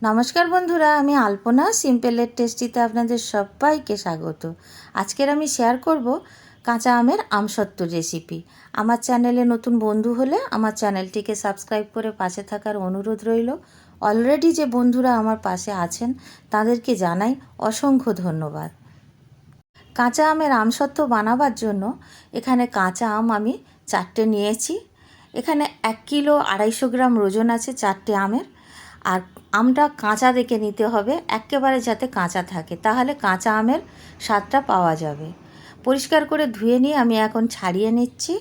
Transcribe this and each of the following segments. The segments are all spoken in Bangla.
নমস্কার বন্ধুরা, আমি আলপনা সিম্পলের টেস্টিতে আপনাদের সবাইকে স্বাগত। আজকের আমি শেয়ার করব কাঁচা আমের আমসত্ত্ব রেসিপি। আমার চ্যানেলে নতুন বন্ধু হলে আমার চ্যানেলটিকে সাবস্ক্রাইব করে পাশে থাকার অনুরোধ রইল। অলরেডি যে বন্ধুরা আমার পাশে আছেন তাদেরকে জানাই অসংখ্য ধন্যবাদ। কাঁচা আমের আমসত্ত্ব বানাবার জন্য এখানে কাঁচা আম আমি 4টে নিয়েছি। এখানে 1 কিলো 250 গ্রাম ওজন আছে 4টে আমের। আর আমটা কাঁচা দেখে নিতে হবে, একেবারে যাতে কাঁচা থাকে, তাহলে কাঁচা আমের স্বাদটা পাওয়া যাবে। পরিষ্কার করে ধুয়ে নিয়ে আমি এখন ছাড়িয়ে নিচ্ছি।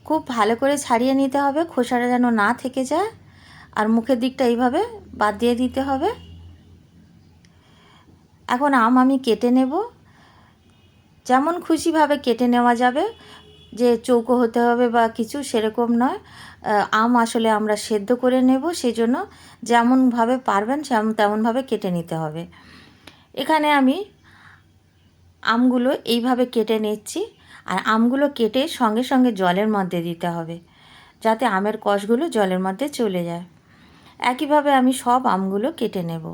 খুব ভালো করে ছাড়িয়ে নিতে হবে, খোসাটা যেন না থেকে যায়। আর মুখের দিকটা এইভাবে বাদ দিয়ে দিতে হবে। এখন আম আমি কেটে নেব। যেমন খুশিভাবে কেটে নেওয়া যাবে, যে চৌকো হতে হবে বা কিছু সেরকম নয়। আম আসলে আমরা সেদ্ধ করে নেব, সেই জন্য যেমনভাবে পারবেন তেমনভাবে কেটে নিতে হবে। এখানে আমি আমগুলো এইভাবে কেটে নিচ্ছি। আর আমগুলো কেটে সঙ্গে সঙ্গে জলের মধ্যে দিতে হবে, যাতে আমের কষগুলো জলের মধ্যে চলে যায়। একইভাবে আমি সব আমগুলো কেটে নেব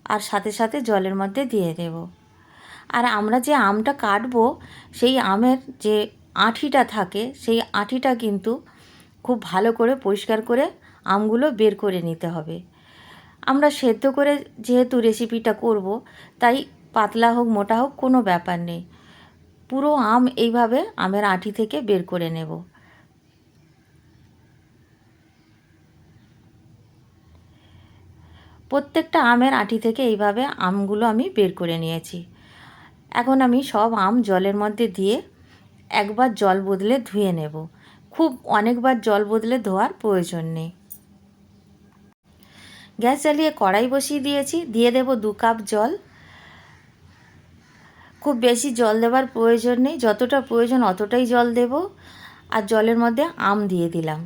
আর সাথে সাথে জলের মধ্যে দিয়ে দেব। আর আমরা যে আমটা কাটবো, সেই আমের যে আঁঠিটা থাকে, সেই আঁঠিটা কিন্তু খুব ভালো করে পরিষ্কার করে আমগুলো বের করে নিতে হবে। আমরা সেদ্ধ করে যেহেতু রেসিপিটা করব, তাই পাতলা হোক মোটা হোক কোনো ব্যাপার নেই। পুরো আম এইভাবে আমের আঁঠি থেকে বের করে নেব। প্রত্যেকটা আমের আঁঠি থেকে এইভাবে আমগুলো আমি বের করে নিয়েছি। এখন আমি সব আম জলের মধ্যে দিয়ে একবার জল বদলে ধুয়ে নেব। খুব অনেকবার জল বদলে ধোয়ার প্রয়োজন নেই। গ্যাস জ্বালিয়ে কড়াই বসিয়ে দিয়েছি, দিয়ে দেব 2 কাপ জল। খুব বেশি জল দেওয়ার প্রয়োজন নেই, যতটা প্রয়োজন অতটাই জল দেব। আর জলের মধ্যে আম দিয়ে দিলাম।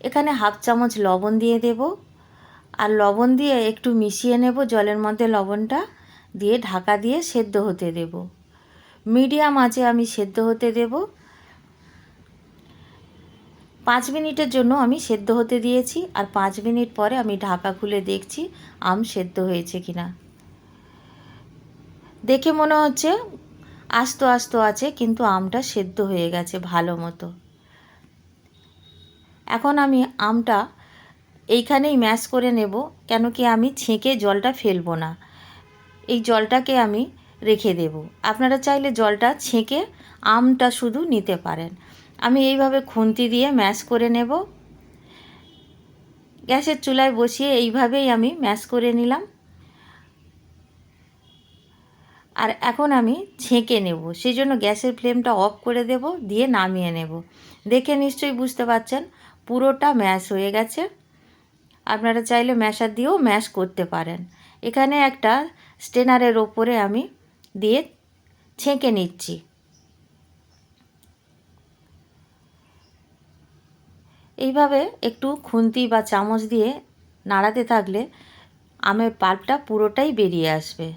এখানে হাফ চামচ লবণ দিয়ে দেব। আর লবণ দিয়ে একটু মিশিয়ে নেব জলের মধ্যে লবণটা দিয়ে, ঢাকা দিয়ে সেদ্ধ হতে দেব। মিডিয়াম আঁচে আমি সেদ্ধ হতে দেব। 5 মিনিটের জন্য আমি সেদ্ধ হতে দিয়েছি। আর 5 মিনিট পরে আমি ঢাকা খুলে দেখছি আম সেদ্ধ হয়েছে কিনা। দেখে মনে হচ্ছে আস্ত আস্ত আছে, কিন্তু আমটা সেদ্ধ হয়ে গেছে ভালো মতো। এখন আমি আমটা এইখানেই ম্যাশ করে নেব, কেন কি আমি ছেঁকে জলটা ফেলবো না। এই জলটাকে আমি রেখে দেব। আপনারা চাইলে জলটা ছেঁকে আমটা শুধু নিতে পারেন। আমি এইভাবে খুন্তি দিয়ে ম্যাশ করে নেব। গ্যাসের চুলায় বসিয়ে এইভাবেই আমি ম্যাশ করে নিলাম। আর এখন আমি ছেঁকে নেব, সেই জন্য গ্যাসের ফ্লেমটা অফ করে দেব, দিয়ে নামিয়ে নেব। দেখে নিশ্চয়ই বুঝতে পারছেন পুরোটা ম্যাশ হয়ে গেছে। আপনারা চাইলে ম্যাশার দিয়েও ম্যাশ করতে পারেন। এখানে একটা স্ট্রেনারের ওপরে আমি দিয়ে ছেঁকে নিচ্ছি। এইভাবে একটু খুন্তি বা চামচ দিয়ে নাড়াতে থাকলে আমের পাল্পটা পুরোটাই বেরিয়ে আসবে।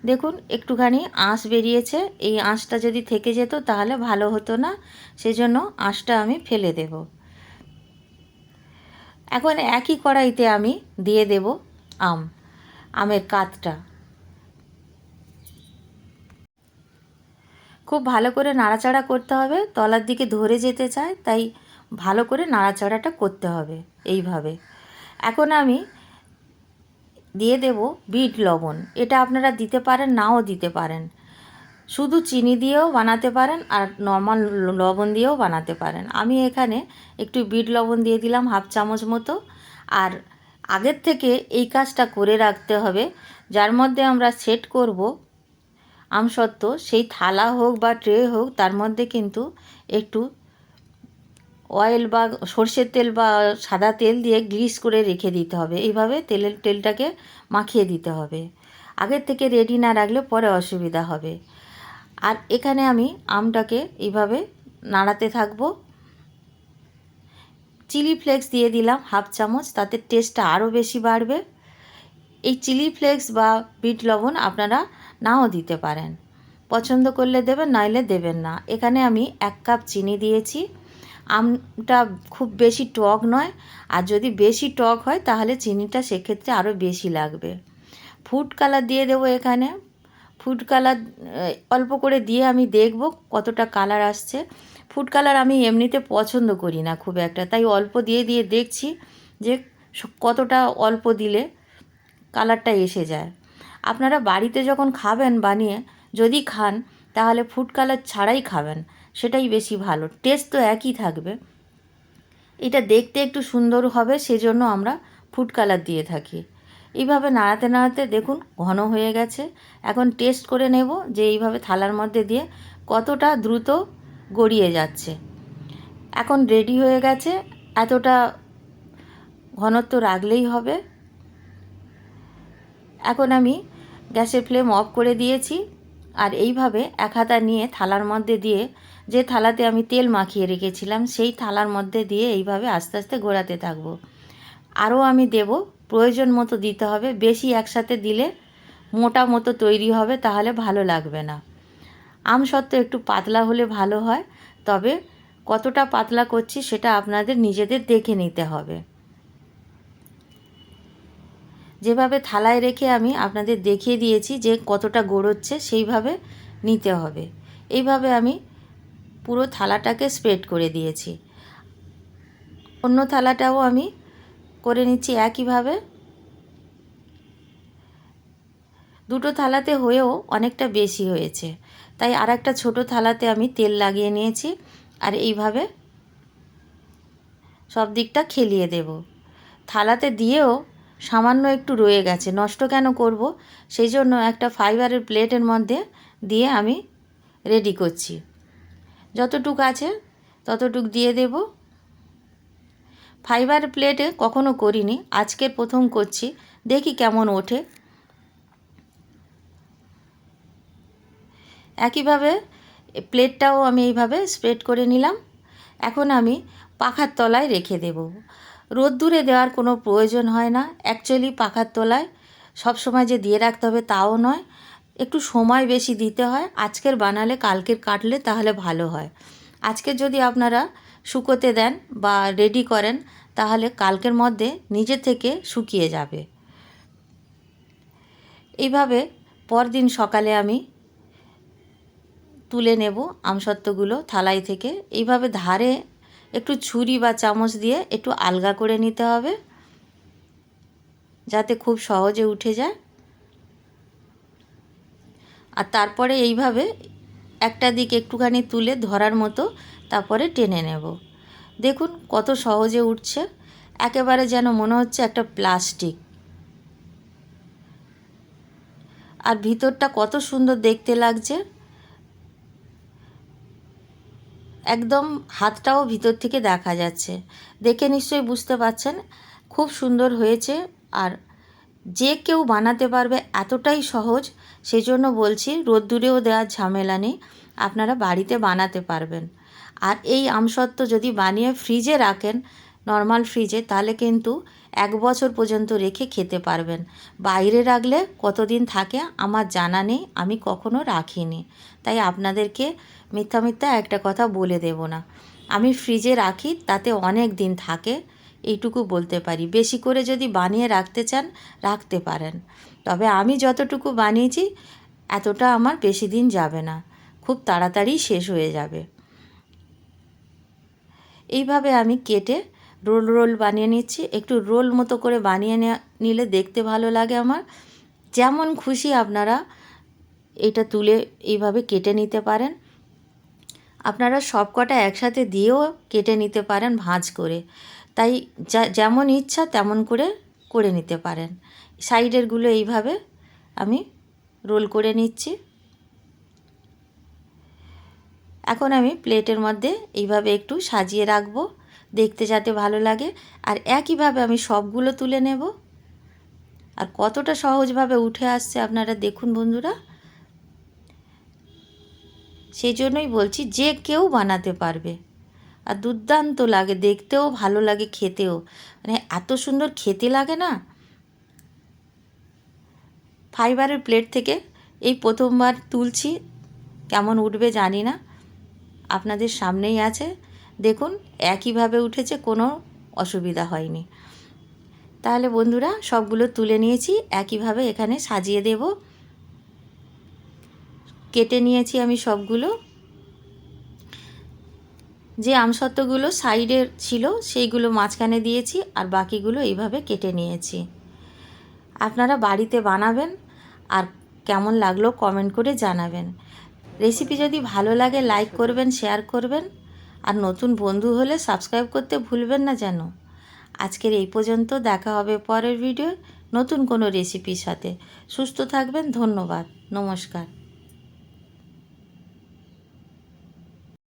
দেখুন একটুখানি আঁশ বেরিয়েছে। এই আঁশটা যদি থেকে যেত তাহলে ভালো হতো না, সেজন্য আঁশটা আমি ফেলে দেব। এখন একই কড়াইতে আমি দিয়ে দেব আমের কাতটা। খুব ভালো করে নাড়াচাড়া করতে হবে, তলার দিকে ধরে যেতে চায়, তাই ভালো করে নাড়াচাড়াটা করতে হবে এইভাবে। এখন আমি দিয়ে দেব বিট লবণ। এটা আপনারা দিতে পারেন, নাও দিতে পারেন। শুধু চিনি দিয়েও বানাতে পারেন, আর নর্মাল লবণ দিয়েও বানাতে পারেন। আমি এখানে একটু বিট লবণ দিয়ে দিলাম, হাফ চামচ মতো। আর আগের থেকে এই কাজটা করে রাখতে হবে। যার মধ্যে আমরা সেট করব আমসত্ত্ব, সেই থালা হোক বা ট্রে হোক, তার মধ্যে কিন্তু একটু অয়েল বা সর্ষের তেল বা সাদা তেল দিয়ে গ্রিস করে রেখে দিতে হবে। এইভাবে তেলটাকে মাখিয়ে দিতে হবে। আগের থেকে রেডি না রাখলে পরে অসুবিধা হবে। আর এখানে আমি আমটাকে এইভাবে নাড়াতে থাকবো। চিলি ফ্লেক্স দিয়ে দিলাম হাফ চামচ, তাতে টেস্টটা আরও বেশি বাড়বে। এই চিলি ফ্লেক্স বা বিট লবণ আপনারা নাও দিতে পারেন, পছন্দ করলে দেবেন, নাইলে দেবেন না। এখানে আমি 1 কাপ চিনি দিয়েছি, আমটা খুব বেশি টক নয়, আর যদি বেশি টক হয় তাহলে চিনিটা সেক্ষেত্রে আরও বেশি লাগবে। ফুড কালার দিয়ে দেবো এখানে। ফুড কালার অল্প করে দিয়ে আমি দেখব কতটা কালার আসছে। ফুড কালার আমি এমনিতে পছন্দ করি না খুব একটা, তাই অল্প দিয়ে দিয়ে দেখছি যে কতটা অল্প দিলে কালারটা এসে যায়। আপনারা বাড়িতে যখন খাবেন বানিয়ে, যদি খান তাহলে ফুড কালার ছাড়াই খাবেন, সেটাই বেশি ভালো। টেস্ট তো একই থাকবে, এটা দেখতে একটু সুন্দর হবে, সেজন্য আমরা ফুড কালার দিয়ে থাকি। এইভাবে নাড়াতে নাড়াতে দেখুন ঘন হয়ে গেছে। এখন টেস্ট করে নেব যে এইভাবে থালার মধ্যে দিয়ে কতটা দ্রুত গড়িয়ে যাচ্ছে। এখন রেডি হয়ে গেছে, এতটা ঘনত্ব রাখলেই হবে। এখন আমি গ্যাসের ফ্লেম অফ করে দিয়েছি, আর এইভাবে এক হাতা নিয়ে থালার মধ্যে দিয়ে, যে থালাতে আমি তেল মাখিয়ে রেখেছিলাম সেই থালার মধ্যে দিয়ে এইভাবে আস্তে আস্তে ঘোরাতে থাকবো। আরও আমি দেব, প্রয়োজন মতো দিতে হবে, বেশি একসাথে দিলে মোটা মতো তৈরি হবে, তাহলে ভালো লাগবে না। আমসত্ত্ব একটু পাতলা হলে ভালো হয়, তবে কতটা পাতলা করছি সেটা আপনাদের নিজেদের দেখে নিতে হবে। যেভাবে থালায় রেখে আমি আপনাদের দেখিয়ে দিয়েছি যে কতটা গড়োচ্ছে, সেইভাবে নিতে হবে। এইভাবে আমি পুরো থালাটাকে স্প্রেড করে দিয়েছি। অন্য থালাটাও আমি করে নিচ্ছি একইভাবে। দুটো থালাতে হয়েও অনেকটা বেশি হয়েছে, তাই আর একটা ছোটো থালাতে আমি তেল লাগিয়ে নিয়েছি, আর এইভাবে সব দিকটা খেলিয়ে দেব। থালাতে দিয়েও সামান্য একটু রয়ে গেছে, নষ্ট কেন করব, সেই জন্য একটা ফাইবারের প্লেটের মধ্যে দিয়ে আমি রেডি করছি। যতটুক আছে ততটুক দিয়ে দেব। ফাইবার প্লেটে কখনো করিনি, আজকের প্রথম করছি, দেখি কেমন ওঠে। একইভাবে প্লেটটাও আমি এইভাবে স্প্রেড করে নিলাম। এখন আমি পাখার তলায় রেখে দেব। রোদ্দুরে দেওয়ার কোনো প্রয়োজন হয় না। অ্যাকচুয়ালি পাখার তলায় সবসময় যে দিয়ে রাখতে হবে তাও নয়, একটু সময় বেশি দিতে হয়। আজকের বানালে কালকের কাটলে তাহলে ভালো হয়। আজকে যদি আপনারা শুকোতে দেন বা রেডি করেন তাহলে কালকের মধ্যে নিজে থেকে শুকিয়ে যাবে। এইভাবে পরদিন সকালে আমি তুলে নেব আমসত্ত্বগুলো থালাই থেকে। এইভাবে ধারে একটু ছুরি বা চামচ দিয়ে একটু আলগা করে নিতে হবে, যাতে খুব সহজে উঠে যায়। আর তারপরে এইভাবে একটা দিক একটুখানি তুলে ধরার মতো তারপরে টেনে নেব। দেখুন কত সহজে উঠছে, একেবারে যেন মনে হচ্ছে একটা প্লাস্টিক। আর ভিতরটা কত সুন্দর দেখতে লাগছে, একদম হাতটাও ভিতর থেকে দেখা যাচ্ছে। দেখে নিশ্চয়ই বুঝতে পারছেন খুব সুন্দর হয়েছে। আর যে কেউ বানাতে পারবে, এতটাই সহজ, সেজন্য বলছি রোদ্দুরেও দেওয়ার ঝামেলা নেই, আপনারা বাড়িতে বানাতে পারবেন। আর এই আমসত্ত্ব যদি বানিয়ে ফ্রিজে রাখেন, নর্মাল ফ্রিজে, তাহলে কিন্তু 1 বছর পর্যন্ত রেখে খেতে পারবেন। বাইরে রাখলে কতদিন থাকে আমার জানা নেই, আমি কখনো রাখিনি, তাই আপনাদেরকে মিথ্যা মিথ্যা একটা কথা বলে দেব না। আমি ফ্রিজে রাখি, তাতে অনেক দিন থাকে, এইটুকু বলতে পারি। বেশি করে যদি বানিয়ে রাখতে চান রাখতে পারেন, তবে আমি যতটুকু বানিয়েছি এতটা আমার বেশি দিন যাবে না, খুব তাড়াতাড়ি শেষ হয়ে যাবে। এইভাবে আমি কেটে রোল রোল বানিয়ে নিচ্ছি। একটু রোল মতো করে বানিয়ে নিলে দেখতে ভালো লাগে আমার। যেমন খুশি আপনারা এটা তুলে এইভাবে কেটে নিতে পারেন। আপনারা সব কটা একসাথে দিয়েও কেটে নিতে পারেন ভাঁজ করে, তাই যেমন ইচ্ছা তেমন করে করে নিতে পারেন। সাইডেরগুলো এইভাবে আমি রোল করে নিচ্ছি। এখন আমি প্লেটের মধ্যে এইভাবে একটু সাজিয়ে রাখবো, দেখতে যাতে ভালো লাগে। আর একইভাবে আমি সবগুলো তুলে নেব। আর কতটা সহজভাবে উঠে আসছে আপনারা দেখুন বন্ধুরা। সেই জন্যই বলছি যে কেউ বানাতে পারবে, আর দুর্দান্ত লাগে, দেখতেও ভালো লাগে, খেতেও মানে এত সুন্দর খেতে লাগে না। ফাইবারের প্লেট থেকে এই প্রথমবার তুলছি, কেমন উঠবে জানি না, আপনাদের সামনেই আছে, দেখুন একইভাবে উঠেছে, কোনো অসুবিধা হয়নি। তাহলে বন্ধুরা সবগুলো তুলে নিয়েছি, একইভাবে এখানে সাজিয়ে দেব। কেটে নিয়েছি আমি সবগুলো। যে আমসত্ত্বগুলো সাইডে ছিল সেইগুলো মাঝখানে দিয়েছি, আর বাকিগুলো এইভাবে কেটে নিয়েছি। আপনারা বাড়িতে বানাবেন, আর কেমন লাগলো কমেন্ট করে জানাবেন। রেসিপি যদি ভালো লাগে লাইক করবেন, শেয়ার করবেন, আর নতুন বন্ধু হলে সাবস্ক্রাইব করতে ভুলবেন না যেন। আজকের এই পর্যন্ত, দেখা হবে পরের ভিডিও নতুন কোনো রেসিপির সাথে। সুস্থ থাকবেন, ধন্যবাদ, নমস্কার।